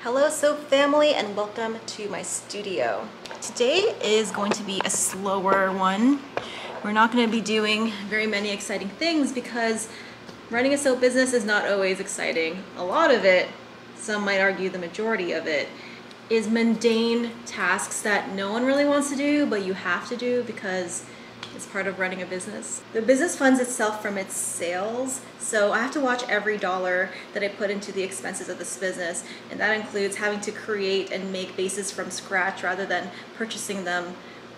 Hello soap family and welcome to my studio. Today is going to be a slower one. We're not going to be doing very many exciting things because running a soap business is not always exciting. A lot of it, some might argue the majority of it, is mundane tasks that no one really wants to do but you have to do because it's part of running a business. The business funds itself from its sales, so I have to watch every dollar that I put into the expenses of this business, and that includes having to create and make bases from scratch rather than purchasing them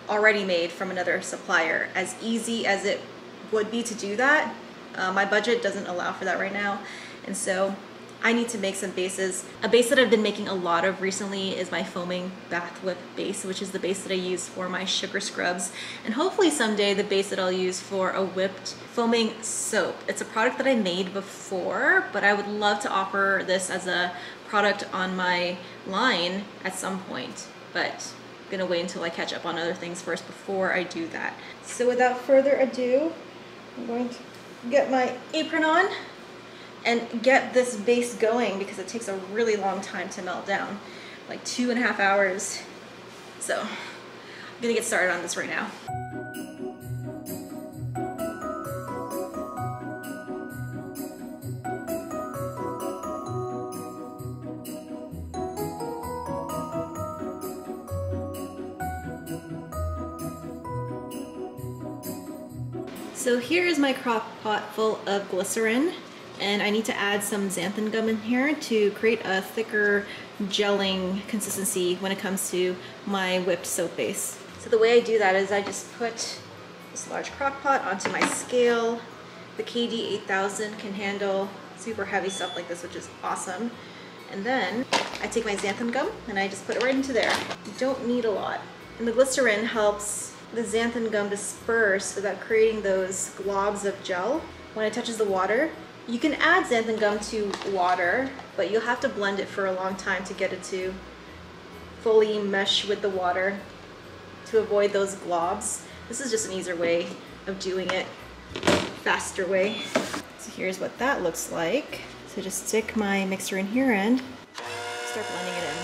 already made from another supplier. As easy as it would be to do that, my budget doesn't allow for that right now, and so I need to make some bases. A base that I've been making a lot of recently is my foaming bath whip base, which is the base that I use for my sugar scrubs, and hopefully someday the base that I'll use for a whipped foaming soap. It's a product that I made before, but I would love to offer this as a product on my line at some point, but I'm gonna wait until I catch up on other things first before I do that. So without further ado, I'm going to get my apron on and get this base going because it takes a really long time to melt down, like 2.5 hours. So I'm gonna get started on this right now. So here is my crock pot full of glycerin, and I need to add some xanthan gum in here to create a thicker gelling consistency when it comes to my whipped soap base. So the way I do that is I just put this large crock pot onto my scale. The KD 8000 can handle super heavy stuff like this, which is awesome. And then I take my xanthan gum and I just put it right into there. You don't need a lot. And the glycerin helps the xanthan gum disperse without creating those globs of gel when it touches the water. You can add xanthan gum to water, but you'll have to blend it for a long time to get it to fully mesh with the water to avoid those globs. This is just an easier way of doing it, faster way. So here's what that looks like. So just stick my mixer in here and start blending it in.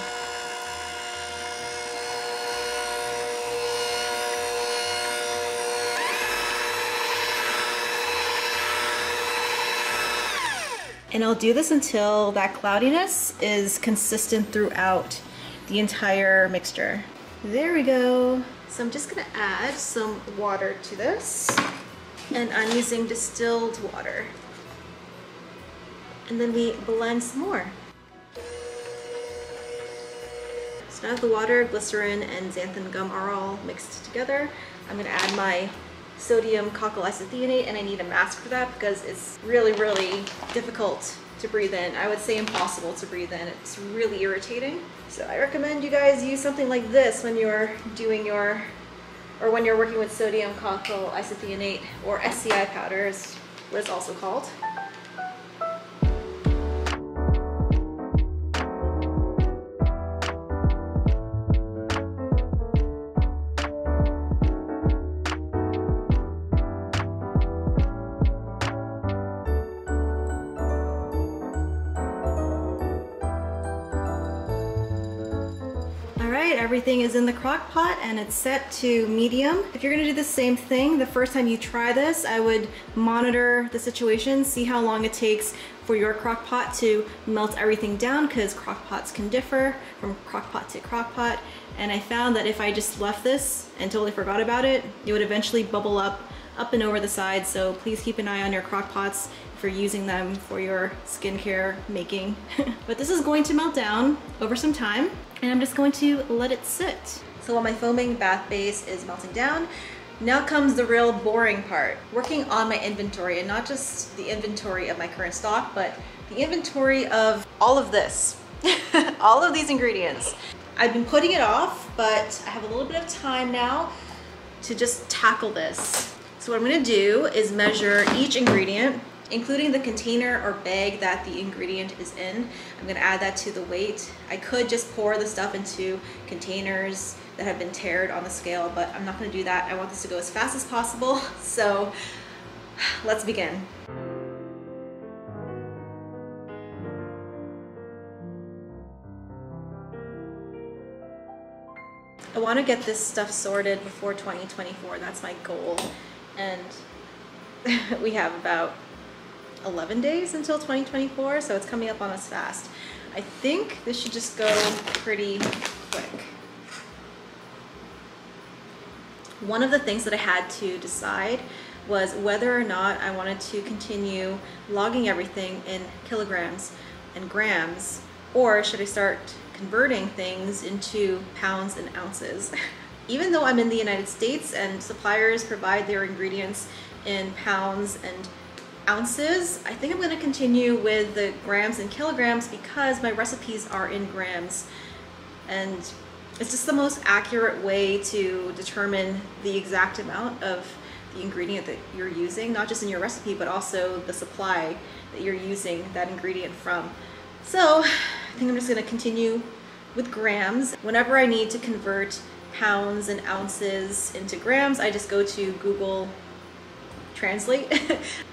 And I'll do this until that cloudiness is consistent throughout the entire mixture. There we go. So I'm just gonna add some water to this, and I'm using distilled water. And then we blend some more. So now the water, glycerin, and xanthan gum are all mixed together. I'm gonna add my sodium cocoyl isethionate, and I need a mask for that because it's really, really difficult to breathe in. I would say impossible to breathe in. It's really irritating. So I recommend you guys use something like this when you're doing your, or when you're working with sodium cocoyl isethionate, or SCI powder is what it's also called. Everything is in the crock pot and it's set to medium. If you're gonna do the same thing the first time you try this, I would monitor the situation, see how long it takes for your crock pot to melt everything down, because crock pots can differ from crock pot to crock pot. And I found that if I just left this and totally forgot about it, it would eventually bubble up and over the sides. So please keep an eye on your crock pots if you're using them for your skincare making. But this is going to melt down over some time, and I'm just going to let it sit. So while my foaming bath base is melting down, now comes the real boring part. Working on my inventory, and not just the inventory of my current stock, but the inventory of all of this, all of these ingredients. I've been putting it off, but I have a little bit of time now to just tackle this. So what I'm gonna do is measure each ingredient, including the container or bag that the ingredient is in. I'm gonna add that to the weight. I could just pour the stuff into containers that have been tared on the scale, but I'm not gonna do that. I want this to go as fast as possible, so let's begin. I want to get this stuff sorted before 2024. That's my goal. And we have about 11 days until 2024, so it's coming up on us fast. I think this should just go pretty quick. One of the things that I had to decide was whether or not I wanted to continue logging everything in kilograms and grams, or should I start converting things into pounds and ounces. Even though I'm in the United States and suppliers provide their ingredients in pounds and ounces, I think I'm going to continue with the grams and kilograms because my recipes are in grams, and it's just the most accurate way to determine the exact amount of the ingredient that you're using, not just in your recipe but also the supply that you're using that ingredient from. So I think I'm just going to continue with grams. Whenever I need to convert pounds and ounces into grams, I just go to Google Translate.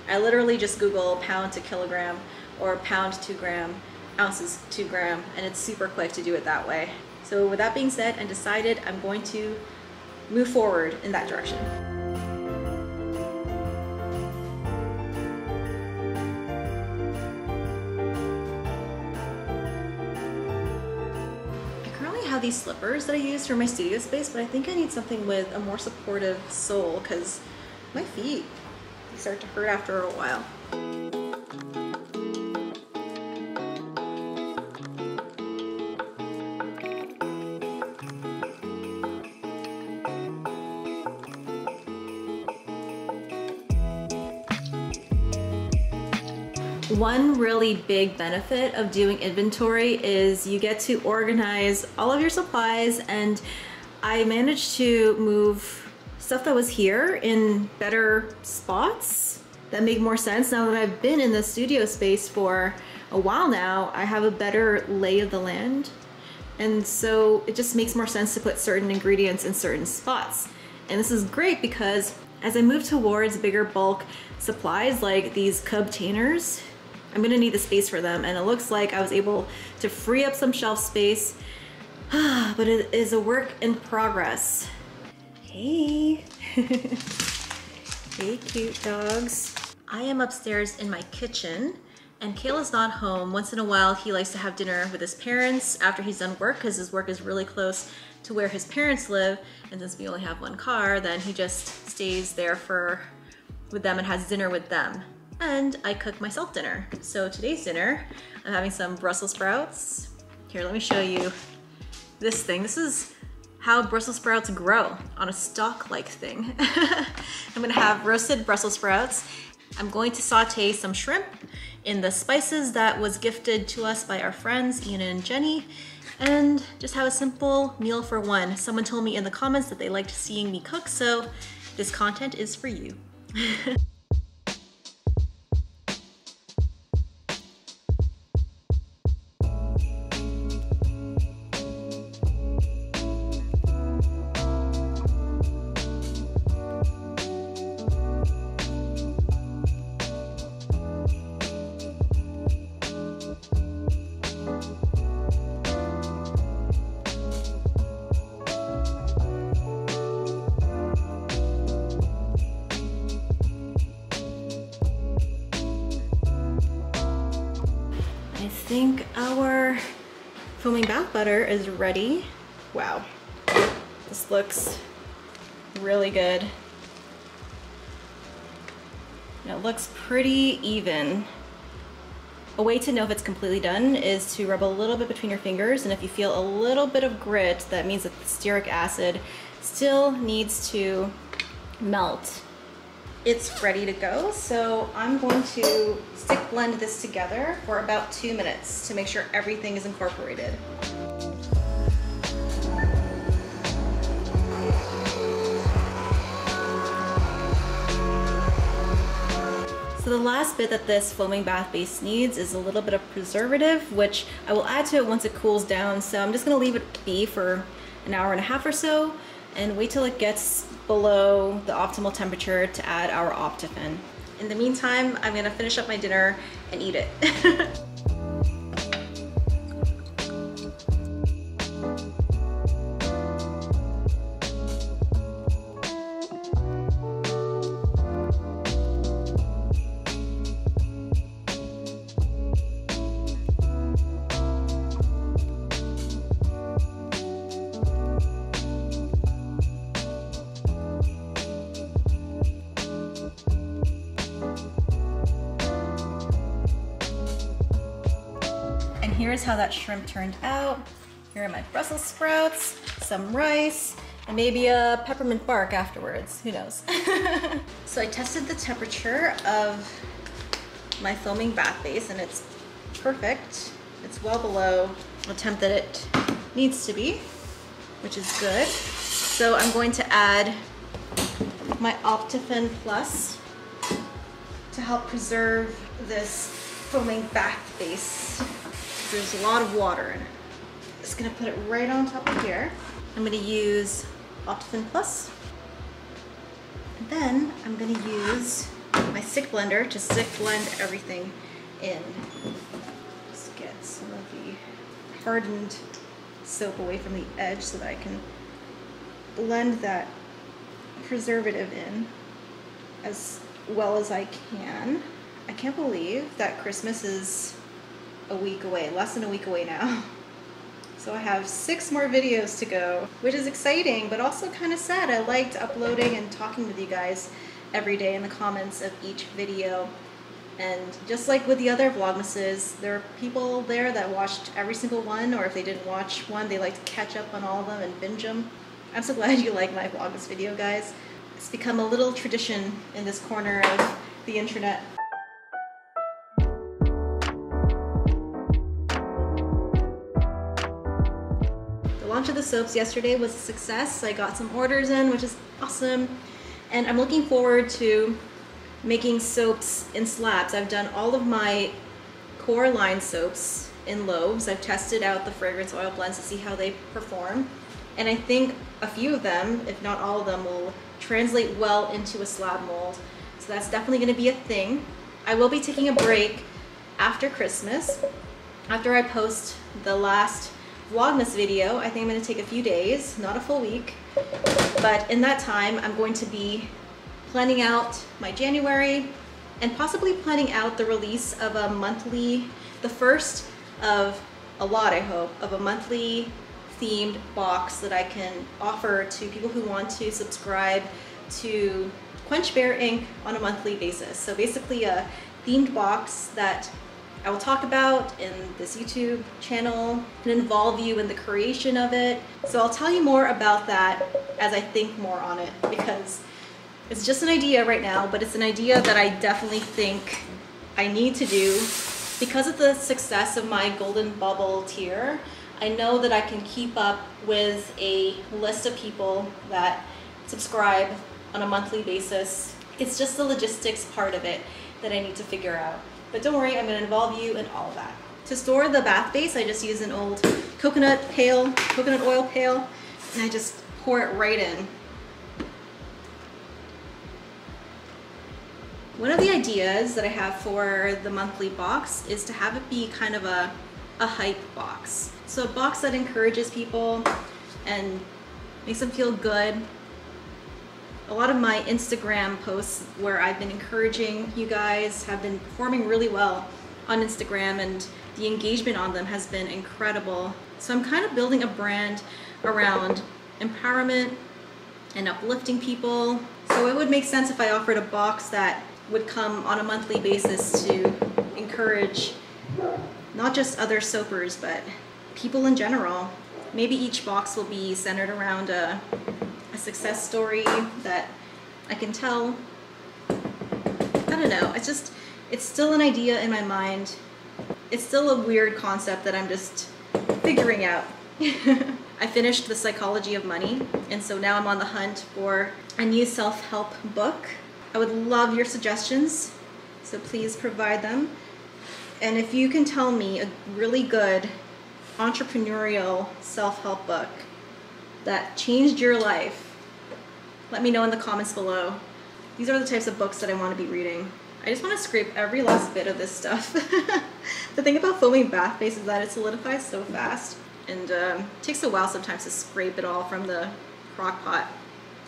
I literally just Google pound to kilogram or pound to gram, ounces to gram, and it's super quick to do it that way. So with that being said and decided, I'm going to move forward in that direction. These slippers that I use for my studio space, but I think I need something with a more supportive sole because my feet start to hurt after a while. One really big benefit of doing inventory is you get to organize all of your supplies, and I managed to move stuff that was here in better spots that make more sense. Now that I've been in the studio space for a while now, I have a better lay of the land, and so it just makes more sense to put certain ingredients in certain spots. And this is great because as I move towards bigger bulk supplies like these containers, I'm gonna need the space for them, and it looks like I was able to free up some shelf space, but it is a work in progress. Hey. Hey, cute dogs. I am upstairs in my kitchen, and Kayla's not home. Once in a while, he likes to have dinner with his parents after he's done work, because his work is really close to where his parents live, and since we only have one car, then he just stays there with them and has dinner with them. And I cook myself dinner. So today's dinner, I'm having some Brussels sprouts. Here, let me show you this thing. This is how Brussels sprouts grow on a stalk-like thing. I'm gonna have roasted Brussels sprouts. I'm going to saute some shrimp in the spices that was gifted to us by our friends, Ian and Jenny, and just have a simple meal for one. Someone told me in the comments that they liked seeing me cook, so this content is for you. I think our foaming bath butter is ready. Wow, this looks really good. And it looks pretty even. A way to know if it's completely done is to rub a little bit between your fingers, and if you feel a little bit of grit, that means that the stearic acid still needs to melt. It's ready to go, so I'm going to stick blend this together for about 2 minutes to make sure everything is incorporated. So the last bit that this foaming bath base needs is a little bit of preservative, which I will add to it once it cools down. So I'm just gonna leave it be for an hour and a half or so and wait till it gets below the optimal temperature to add our Optifin. In the meantime, I'm gonna finish up my dinner and eat it. here's how that shrimp turned out. Here are my Brussels sprouts, some rice, and maybe a peppermint bark afterwards, who knows. So I tested the temperature of my foaming bath base and it's perfect. It's well below the temp that it needs to be, which is good. So I'm going to add my Optifin Plus to help preserve this foaming bath base. There's a lot of water in it. Just gonna put it right on top of here. I'm gonna use Optifin Plus. And then I'm gonna use my stick blender to stick blend everything in. Just get some of the hardened soap away from the edge so that I can blend that preservative in as well as I can. I can't believe that Christmas is a week away, less than a week away now. So I have 6 more videos to go, which is exciting, but also kind of sad. I liked uploading and talking with you guys every day in the comments of each video. And just like with the other Vlogmases, there are people there that watched every single one, or if they didn't watch one, they like to catch up on all of them and binge them. I'm so glad you like my Vlogmas video, guys. It's become a little tradition in this corner of the internet. The launch of the soaps yesterday was a success. I got some orders in, which is awesome. And I'm looking forward to making soaps in slabs. I've done all of my core line soaps in loaves. I've tested out the fragrance oil blends to see how they perform. And I think a few of them, if not all of them, will translate well into a slab mold. So that's definitely gonna be a thing. I will be taking a break after Christmas. After I post the last Vlogmas video, I think I'm gonna take a few days, not a full week. But in that time, I'm going to be planning out my January and possibly planning out the release of a monthly, the first of a lot, I hope, of a monthly themed box that I can offer to people who want to subscribe to Quench Bear Inc. on a monthly basis. So basically a themed box that I will talk about in this YouTube channel and involve you in the creation of it. So I'll tell you more about that as I think more on it, because it's just an idea right now, but it's an idea that I definitely think I need to do. Because of the success of my Golden Bubble tier, I know that I can keep up with a list of people that subscribe on a monthly basis. It's just the logistics part of it that I need to figure out. But don't worry, I'm going to involve you in all of that. To store the bath base, I just use an old coconut oil pail, and I just pour it right in. One of the ideas that I have for the monthly box is to have it be kind of a hype box. So a box that encourages people and makes them feel good. A lot of my Instagram posts where I've been encouraging you guys have been performing really well on Instagram, and the engagement on them has been incredible. So I'm kind of building a brand around empowerment and uplifting people. So it would make sense if I offered a box that would come on a monthly basis to encourage not just other soapers, but people in general. Maybe each box will be centered around a success story that I can tell. I don't know, it's still an idea in my mind. It's still a weird concept that I'm just figuring out. I finished The Psychology of Money, and so now I'm on the hunt for a new self-help book. I would love your suggestions, so please provide them. And if you can tell me a really good entrepreneurial self-help book that changed your life, let me know in the comments below. These are the types of books that I want to be reading. I just want to scrape every last bit of this stuff. The thing about foaming bath base is that it solidifies so fast, and it takes a while sometimes to scrape it all from the crock pot,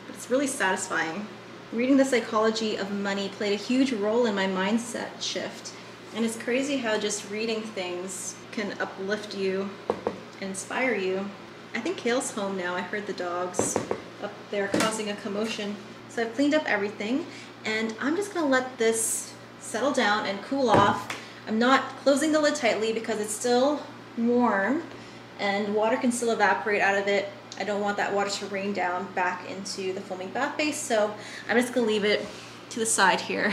but it's really satisfying. Reading The Psychology of Money played a huge role in my mindset shift, and it's crazy how just reading things can uplift you and inspire you. I think Kale's home now. I heard the dogs up there causing a commotion. So I've cleaned up everything, and I'm just gonna let this settle down and cool off. I'm not closing the lid tightly because it's still warm and water can still evaporate out of it. I don't want that water to rain down back into the foaming bath base, so I'm just gonna leave it to the side here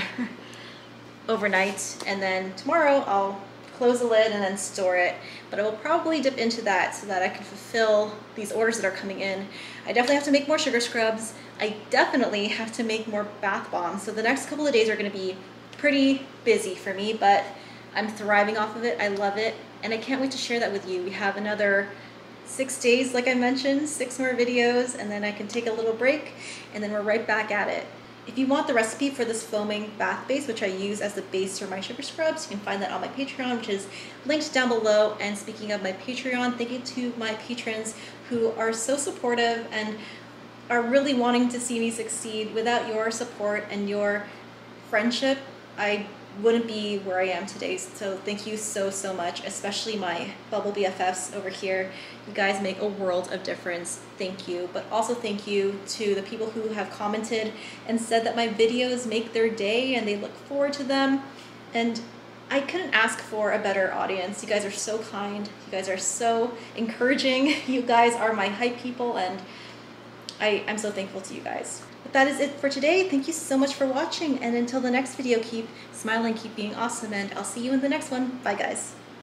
overnight, and then tomorrow I'll close the lid and then store it. But I will probably dip into that so that I can fulfill these orders that are coming in. I definitely have to make more sugar scrubs. I definitely have to make more bath bombs. So the next couple of days are gonna be pretty busy for me, but I'm thriving off of it. I love it, and I can't wait to share that with you. We have another 6 days, like I mentioned, 6 more videos, and then I can take a little break, and then we're right back at it. If you want the recipe for this foaming bath base, which I use as the base for my sugar scrubs, you can find that on my Patreon, which is linked down below. And speaking of my Patreon, thank you to my patrons who are so supportive and are really wanting to see me succeed. Without your support and your friendship, I wouldn't be where I am today. So thank you so much, especially my bubble BFFs over here. You guys make a world of difference. Thank you. But also thank you to the people who have commented and said that my videos make their day and they look forward to them. And I couldn't ask for a better audience. You guys are so kind. You guys are so encouraging. You guys are my hype people, and I'm so thankful to you guys. But that is it for today. Thank you so much for watching, and until the next video, keep smiling, keep being awesome, and I'll see you in the next one. Bye guys.